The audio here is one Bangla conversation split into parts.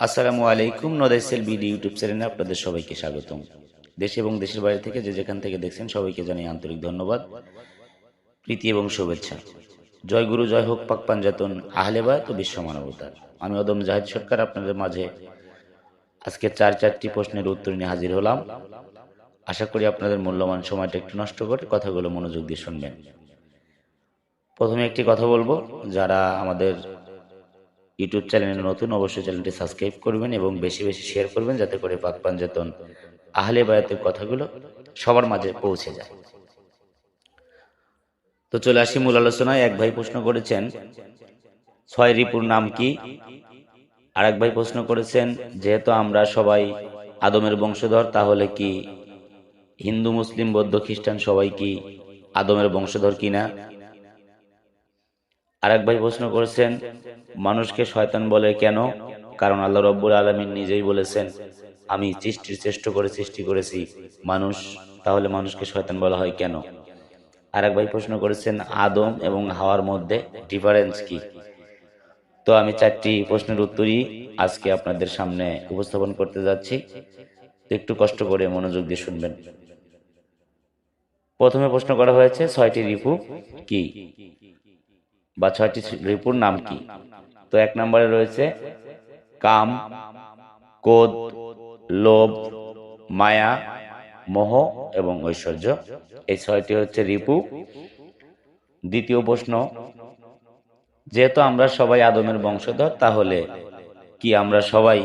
আসসালামু আলাইকুম। নদাইসেল বিডি ইউটিউব চ্যানেলে আপনাদের সবাইকে স্বাগতম। দেশ এবং দেশের বাইরে থেকে যে যেখান থেকে দেখছেন সবাইকে জানাই আন্তরিক ধন্যবাদ, প্রীতি এবং শুভেচ্ছা। জয় গুরু, জয় হোক পাক পাঞ্জাতন, আহলে বায়াত ও বিশ্ব মানবতার। আমি অদম জাহিদ সরকার আপনাদের মাঝে আজকে চারটি প্রশ্নের উত্তর নিয়ে হাজির হলাম। আশা করি আপনাদের মূল্যবান সময়টা একটু নষ্ট করে কথাগুলো মনোযোগ দিয়ে শুনবেন। প্রথমে একটি কথা বলবো, যারা আমাদের ইউটিউব চ্যানেলে নতুন অবশ্যই চ্যানেলটি সাবস্ক্রাইব করবেন এবং বেশি বেশি শেয়ার করবেন, যাতে করে পাক পাঞ্জাতন আহলে বায়াতের কথাগুলো সবার মাঝে পৌঁছে যায়। তো চলে আসি মূল আলোচনায়। এক ভাই প্রশ্ন করেছেন, 6 রিপুর নাম কি? আর এক ভাই প্রশ্ন করেছেন, যেহেতু আমরা সবাই আদমের বংশধর, তাহলে কি হিন্দু মুসলিম বৌদ্ধ খ্রিস্টান সবাই কি আদমের বংশধর কিনা? আর এক ভাই প্রশ্ন করেছেন, মানুষকে শয়তান বলে কেন? কারণ আল্লাহ রব্বুল আলামিন নিজেই বলেছেন, আমি সৃষ্টির চেষ্টা করে সৃষ্টি করেছি মানুষ, তাহলে মানুষকে শয়তান বলা হয় কেন? আর এক ভাই প্রশ্ন করেছেন, আদম এবং হাওয়ার মধ্যে ডিফারেন্স কি? তো আমি 4টি প্রশ্নের উত্তরই আজকে আপনাদের সামনে উপস্থাপন করতে যাচ্ছি। তো একটু কষ্ট করে মনোযোগ দিয়ে শুনবেন। প্রথমে প্রশ্ন করা হয়েছে, 6টি রিপু কি বা 6টি রিপুর নাম কি? তো 1 নম্বরে রয়েছে কাম, ক্রোধ, লোভ, মায়া, মোহ এবং ঐশ্বর্য। এই 6টি হচ্ছে রিপু। দ্বিতীয় প্রশ্ন, যেহেতু আমরা সবাই আদমের বংশধর, তাহলে কি আমরা সবাই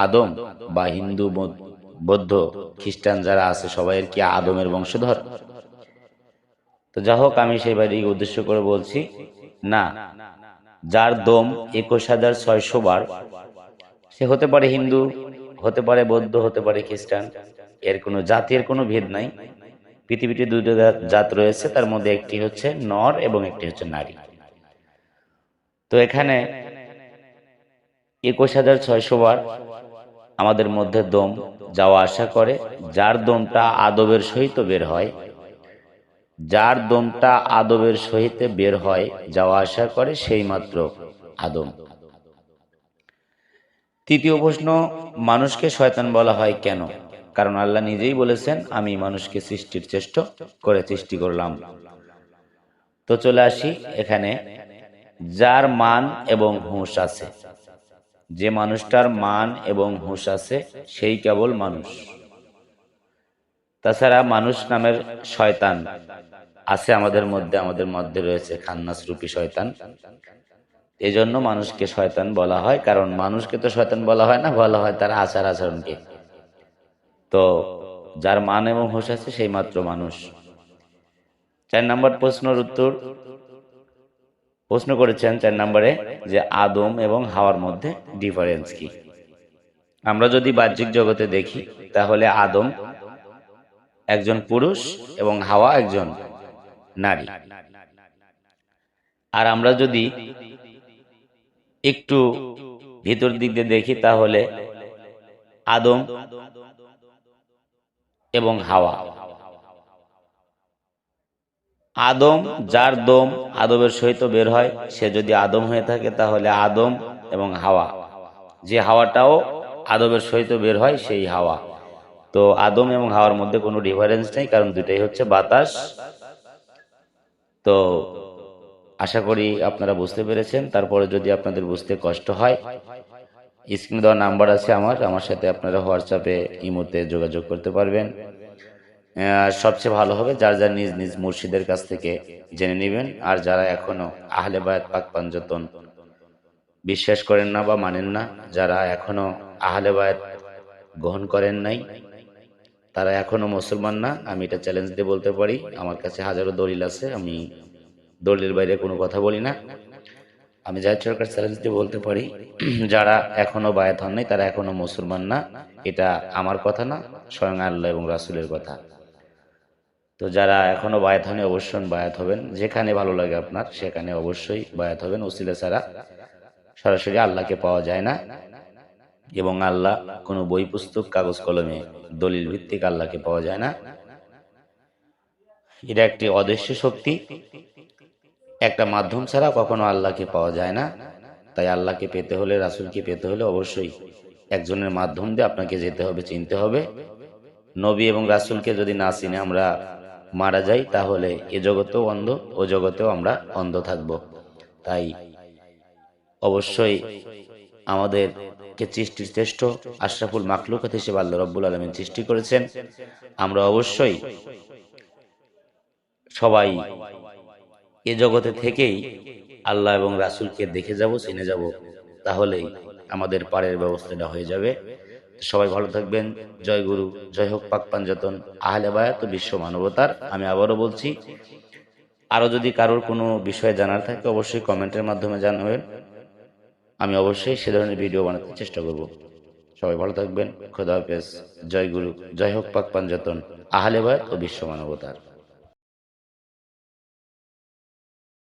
আদম বা হিন্দু বৌদ্ধ খ্রিস্টান যারা আছে সবাই কি আদমের বংশধর? তো যা হোক, আমি সেই বাড়িকে উদ্দেশ্য করে বলছি, না। যার দম 21,600 বার, সে হতে পারে হিন্দু, হতে পারে বৌদ্ধ, হতে পারে খ্রিস্টান। এর কোনো জাতের কোনো ভেদ নাই। পৃথিবীতে 2টা জাত রয়েছে, তার মধ্যে একটি হচ্ছে নর এবং একটি হচ্ছে নারী। তো এখানে 21,600 বার আমাদের মধ্যে দম যাওয়া আসা করে। যার দমটা আদবের সহিত বের হয়, যার দমটা আদবের সহিত বের হয়, যাওয়া আসা করে, সেই মাত্র আদম। তৃতীয় প্রশ্ন, মানুষকে শয়তান বলা হয় কেন? কারণ আল্লাহ নিজেই বলেছেন, আমি মানুষকে সৃষ্টির চেষ্টা করে সৃষ্টি করলাম। তো চলে আসি এখানে, যার মান এবং হুঁশ আছে, যে মানুষটার মান এবং হুঁশ আছে সেই কেবল মানুষ। তাছাড়া মানুষ নামের শয়তান আছে আমাদের মধ্যে রয়েছে খান্নাস রূপী শয়তান। এজন্য মানুষকে শয়তান বলা হয়, কারণ মানুষকে তো শয়তান বলা হয় না, বলা হয় তার আচার আচরণকে। তো যার মান এবং হুঁশ আছে সেই মাত্র মানুষ। 4 নম্বর প্রশ্নের উত্তর, প্রশ্ন করেছেন 4 নম্বরে, যে আদম এবং হাওয়ার মধ্যে ডিফারেন্স কি? আমরা যদি বাহ্যিক জগতে দেখি, তাহলে আদম একজন পুরুষ এবং হাওয়া একজন নারী। আর আমরা যদি একটু ভিতর দিক দিয়ে দেখি, তাহলে আদম এবং হাওয়া, আদম, যার দম আদমের সহিত বের হয়, সে যদি আদম হয়ে থাকে, তাহলে আদম এবং হাওয়া, যে হাওয়াটাও আদমের সহিত বের হয়, সেই হাওয়া। তো আদম এবং হাওয়ার মধ্যে কোনো ডিফারেন্স নেই, কারণ দুটাই হচ্ছে বাতাস। তো আশা করি আপনারা বুঝতে পেরেছেন। তারপরে যদি আপনাদের বুঝতে কষ্ট হয়, স্ক্রিনে দেওয়া নাম্বার আছে আমার সাথে আপনারা হোয়াটসঅ্যাপে, ইমোতে যোগাযোগ করতে পারবেন। সবচেয়ে ভালো হবে যার যার নিজ নিজ মুর্শিদের কাছ থেকে জেনে নেবেন। আর যারা এখনো আহলে বায়াত পাক পাঞ্জাতন বিশ্বাস করেন না বা মানেন না, যারা এখনো আহলে বায়াত গ্রহণ করেন নাই, তারা এখনো মুসলমান না। আমি এটা চ্যালেঞ্জ দিয়ে বলতে পারি, আমার কাছে হাজারো দলিল আছে, আমি দলিলের বাইরে কোনো কথা বলি না। আমি জাহিদ সরকার চ্যালেঞ্জ দিয়ে বলতে পারি, যারা এখনো বায়াত হন নাই তারা এখনো মুসলমান না। এটা আমার কথা না, স্বয়ং আল্লাহ এবং রাসূলের কথা। তো যারা এখনো বায়াত হননি, অবশ্যই বায়াত হবেন। যেখানে ভালো লাগে আপনার, সেখানে অবশ্যই বায়াত হবেন। ওসিলা ছাড়া সরাসরি আল্লাহকে পাওয়া যায় না, এবং আল্লাহ কোনো বই পুস্তক কাগজ কলমে দলিল ভিত্তিক আল্লাহকে পাওয়া যায় না। এটা একটি অদৃশ্য শক্তি, একটা মাধ্যম ছাড়া কখনো আল্লাহকে পাওয়া যায় না। তাই আল্লাহকে পেতে হলে, রাসূলকে পেতে হলে অবশ্যই একজনের মাধ্যম দিয়ে আপনাকে যেতে হবে, চিনতে হবে। নবী এবং রাসূলকে যদি না চিনে আমরা মারা যাই, তাহলে এ জগতেও অন্ধ, ও জগতেও আমরা অন্ধ থাকব। তাই অবশ্যই আমাদেরকে সৃষ্টির শ্রেষ্ঠ আশরাফুল মাখলুকাত হিসেবে আল্লাহ রাব্বুল আলামিন সৃষ্টি করেছেন। আমরা অবশ্যই সবাই এ জগতে থেকেই আল্লাহ এবং রাসূলকে দেখে যাব, চিনে যাব, তাহলেই আমাদের পারের ব্যবস্থাটা হয়ে যাবে। সবাই ভালো থাকবেন। জয় গুরু, জয় হোক পাক পাঞ্জাতন, আহলে বায়াত ও বিশ্ব মানবতার। আমি আবারও বলছি, আরো যদি কারোর কোনো বিষয়ে জানার থাকে অবশ্যই কমেন্টের মাধ্যমে জানাবেন। আমি অবশ্যই সে ধরনের ভিডিও বানাতে চেষ্টা করব। সবাই ভালো থাকবেন। খোদা হাফেজ। জয় গুরু, জয় হোক পাক পাঞ্জাতন, আহলে বায়াত ও বিশ্ব মানবতার।